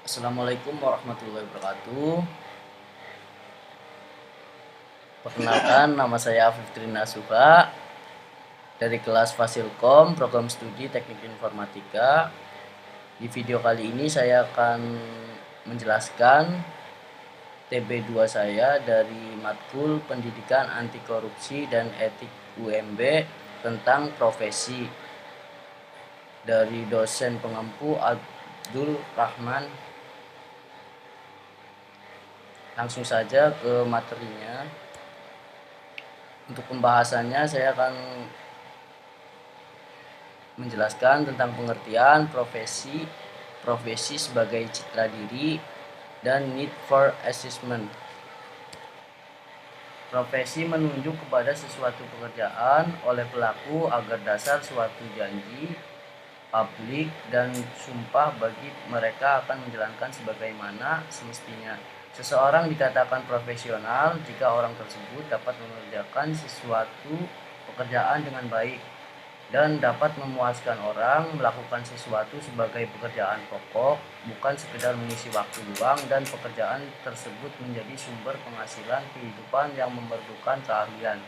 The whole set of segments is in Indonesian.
Assalamualaikum warahmatullahi wabarakatuh. Perkenalkan, nama saya Afif Trinasuha dari kelas Fasilkom, program studi Teknik Informatika. Di video kali ini saya akan menjelaskan TB2 saya dari matkul Pendidikan Anti Korupsi dan Etik UMB tentang profesi dari dosen pengempu Abdul Rahman. Langsung saja ke materinya. Untuk pembahasannya saya akan menjelaskan tentang pengertian profesi sebagai citra diri, dan need for assessment. Profesi menunjuk kepada sesuatu pekerjaan oleh pelaku agar dasar suatu janji publik dan sumpah bagi mereka akan menjalankan sebagaimana semestinya. Seseorang dikatakan profesional jika orang tersebut dapat mengerjakan sesuatu pekerjaan dengan baik dan dapat memuaskan orang, melakukan sesuatu sebagai pekerjaan pokok, bukan sekedar mengisi waktu luang, dan pekerjaan tersebut menjadi sumber penghasilan kehidupan yang memerlukan keahlian,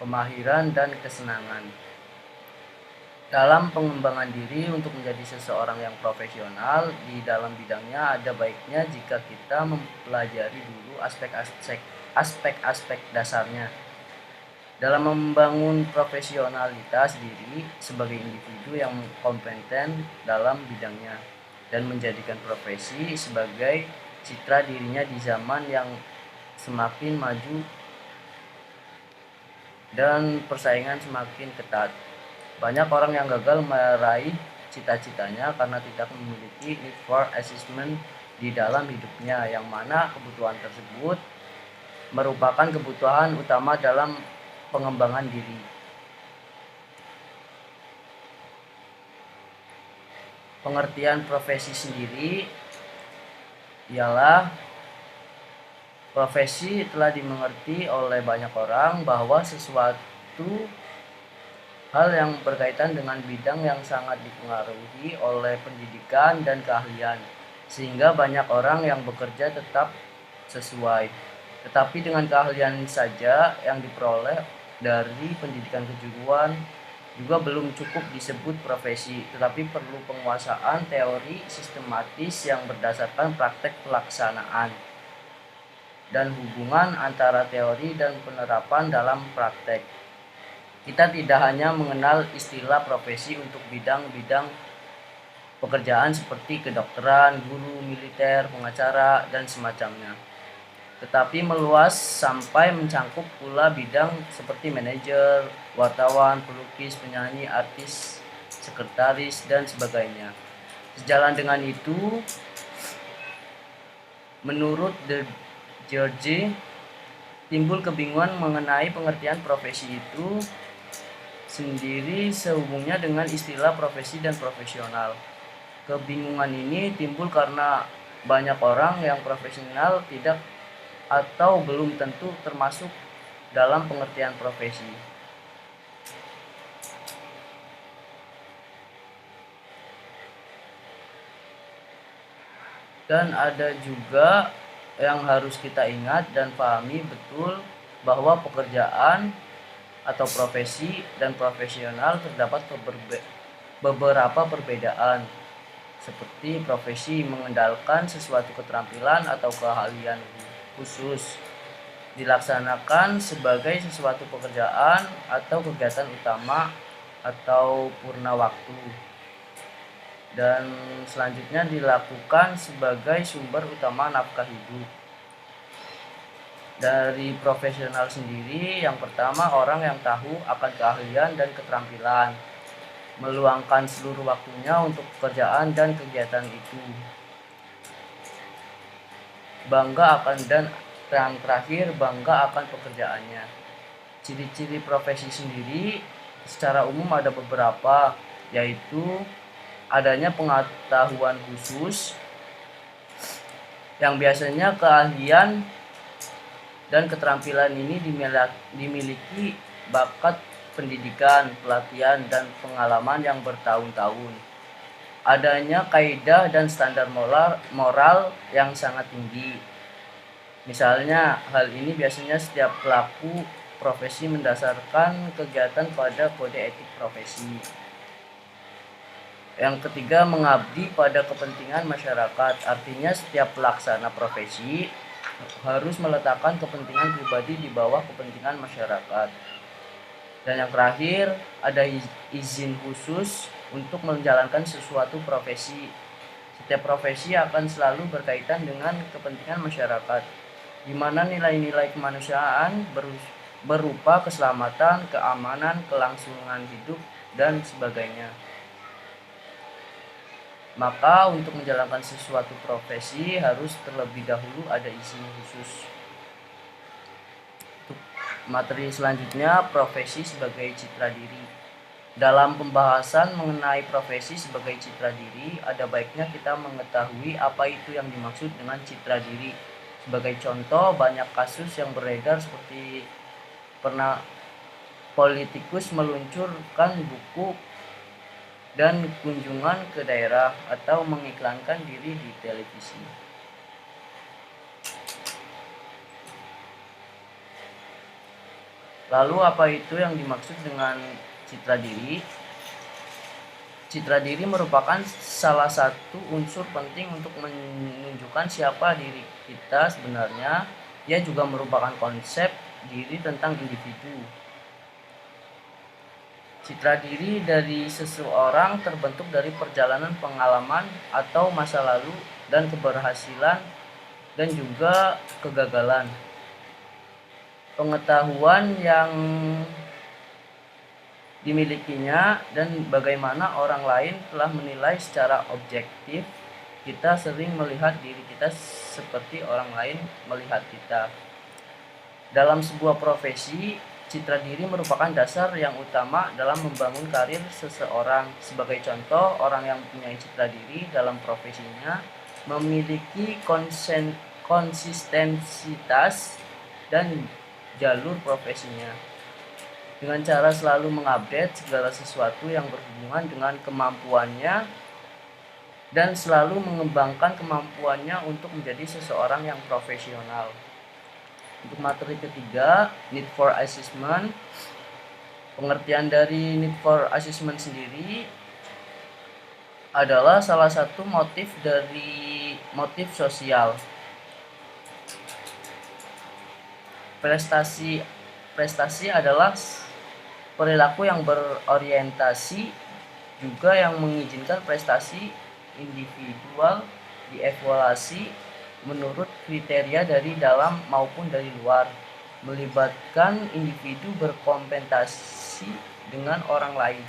pemahiran, dan kesenangan. Dalam pengembangan diri untuk menjadi seseorang yang profesional di dalam bidangnya, ada baiknya jika kita mempelajari dulu aspek-aspek dasarnya. Dalam membangun profesionalitas diri sebagai individu yang kompeten dalam bidangnya dan menjadikan profesi sebagai citra dirinya di zaman yang semakin maju dan persaingan semakin ketat. Banyak orang yang gagal meraih cita-citanya karena tidak memiliki need for assessment di dalam hidupnya, yang mana kebutuhan tersebut merupakan kebutuhan utama dalam pengembangan diri. Pengertian profesi sendiri ialah profesi telah dimengerti oleh banyak orang bahwa sesuatu hal yang berkaitan dengan bidang yang sangat dipengaruhi oleh pendidikan dan keahlian, sehingga banyak orang yang bekerja tetap sesuai. Tetapi dengan keahlian saja yang diperoleh dari pendidikan kejuruan juga belum cukup disebut profesi, tetapi perlu penguasaan teori sistematis yang berdasarkan praktek pelaksanaan dan hubungan antara teori dan penerapan dalam praktek. Kita tidak hanya mengenal istilah profesi untuk bidang-bidang pekerjaan seperti kedokteran, guru, militer, pengacara, dan semacamnya, tetapi meluas sampai mencangkup pula bidang seperti manajer, wartawan, pelukis, penyanyi, artis, sekretaris, dan sebagainya. Sejalan dengan itu, menurut De George, timbul kebingungan mengenai pengertian profesi itu sendiri sehubungnya dengan istilah profesi dan profesional. Kebingungan ini timbul karena banyak orang yang profesional tidak atau belum tentu termasuk dalam pengertian profesi. Dan ada juga yang harus kita ingat dan pahami betul bahwa pekerjaan atau profesi dan profesional terdapat beberapa perbedaan, seperti profesi mengandalkan sesuatu keterampilan atau keahlian khusus dilaksanakan sebagai sesuatu pekerjaan atau kegiatan utama atau purna waktu, dan selanjutnya dilakukan sebagai sumber utama nafkah hidup. Dari profesional sendiri, yang pertama orang yang tahu akan keahlian dan keterampilan, meluangkan seluruh waktunya untuk pekerjaan dan kegiatan itu, bangga akan, dan yang terakhir bangga akan pekerjaannya. Ciri-ciri profesi sendiri secara umum ada beberapa, yaitu adanya pengetahuan khusus yang biasanya keahlian dan keterampilan ini dimiliki bakat pendidikan, pelatihan, dan pengalaman yang bertahun-tahun. adanya kaidah dan standar moral yang sangat tinggi. Misalnya, hal ini biasanya setiap pelaku profesi mendasarkan kegiatan pada kode etik profesi. Yang ketiga, mengabdi pada kepentingan masyarakat. Artinya setiap pelaksana profesi harus meletakkan kepentingan pribadi di bawah kepentingan masyarakat. Dan yang terakhir, ada izin khusus untuk menjalankan sesuatu profesi. Setiap profesi akan selalu berkaitan dengan kepentingan masyarakat, di mana nilai-nilai kemanusiaan berupa keselamatan, keamanan, kelangsungan hidup, dan sebagainya. Maka untuk menjalankan sesuatu profesi harus terlebih dahulu ada izin khusus. Untuk materi selanjutnya, profesi sebagai citra diri. Dalam pembahasan mengenai profesi sebagai citra diri, ada baiknya kita mengetahui apa itu yang dimaksud dengan citra diri. Sebagai contoh, banyak kasus yang beredar seperti pernah politikus meluncurkan buku dan kunjungan ke daerah atau mengiklankan diri di televisi. Lalu apa itu yang dimaksud dengan citra diri? Citra diri merupakan salah satu unsur penting untuk menunjukkan siapa diri kita sebenarnya. Ia juga merupakan konsep diri tentang individu. Citra diri dari seseorang terbentuk dari perjalanan pengalaman atau masa lalu dan keberhasilan dan juga kegagalan. Pengetahuan yang dimilikinya dan bagaimana orang lain telah menilai secara objektif. Kita sering melihat diri kita seperti orang lain melihat kita. Dalam sebuah profesi, citra diri merupakan dasar yang utama dalam membangun karir seseorang. Sebagai contoh, orang yang mempunyai citra diri dalam profesinya memiliki konsistensitas dan jalur profesinya. Dengan cara selalu mengupdate segala sesuatu yang berhubungan dengan kemampuannya dan selalu mengembangkan kemampuannya untuk menjadi seseorang yang profesional. Untuk materi ketiga, need for assessment. Pengertian dari need for assessment sendiri adalah salah satu motif dari motif sosial. Prestasi adalah perilaku yang berorientasi juga yang mengizinkan prestasi individual dievaluasi menurut kriteria dari dalam maupun dari luar, melibatkan individu berkompetisi dengan orang lain.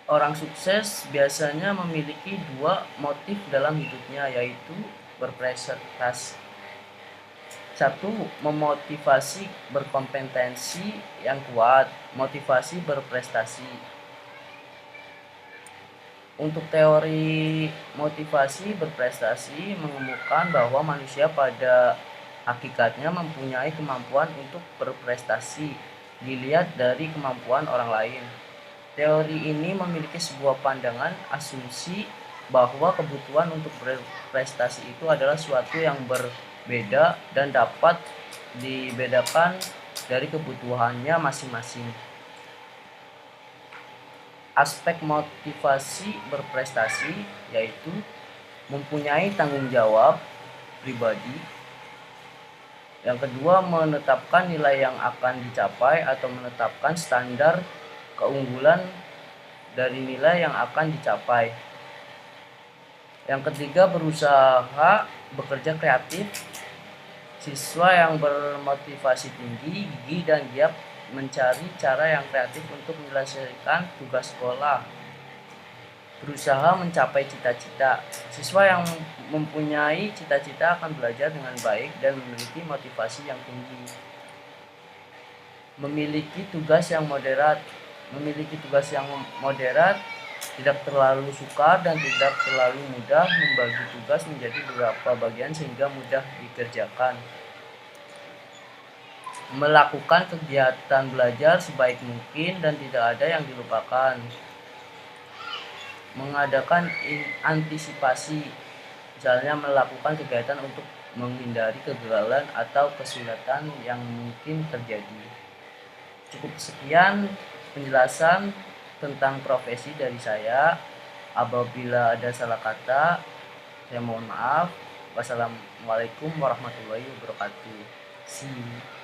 Orang sukses biasanya memiliki dua motif dalam hidupnya, yaitu berprestasi. Satu, memotivasi berkompetensi yang kuat, motivasi berprestasi. Untuk teori motivasi berprestasi mengemukakan bahwa manusia pada hakikatnya mempunyai kemampuan untuk berprestasi dilihat dari kemampuan orang lain. Teori ini memiliki sebuah pandangan asumsi bahwa kebutuhan untuk berprestasi itu adalah suatu yang berbeda dan dapat dibedakan dari kebutuhannya masing-masing. Aspek motivasi berprestasi yaitu mempunyai tanggung jawab pribadi. Yang kedua, menetapkan nilai yang akan dicapai atau menetapkan standar keunggulan dari nilai yang akan dicapai. Yang ketiga, berusaha bekerja kreatif. Siswa yang bermotivasi tinggi, gigih dan giat mencari cara yang kreatif untuk menyelesaikan tugas sekolah. Berusaha mencapai cita-cita. Siswa yang mempunyai cita-cita akan belajar dengan baik dan memiliki motivasi yang tinggi. Memiliki tugas yang moderat. Tidak terlalu sukar dan tidak terlalu mudah, membagi tugas menjadi beberapa bagian sehingga mudah dikerjakan. Melakukan kegiatan belajar sebaik mungkin dan tidak ada yang dilupakan. mengadakan antisipasi, misalnya melakukan kegiatan untuk menghindari kegagalan atau kesulitan yang mungkin terjadi. Cukup sekian penjelasan tentang profesi dari saya. Apabila ada salah kata, saya mohon maaf. Wassalamualaikum warahmatullahi wabarakatuh. See you.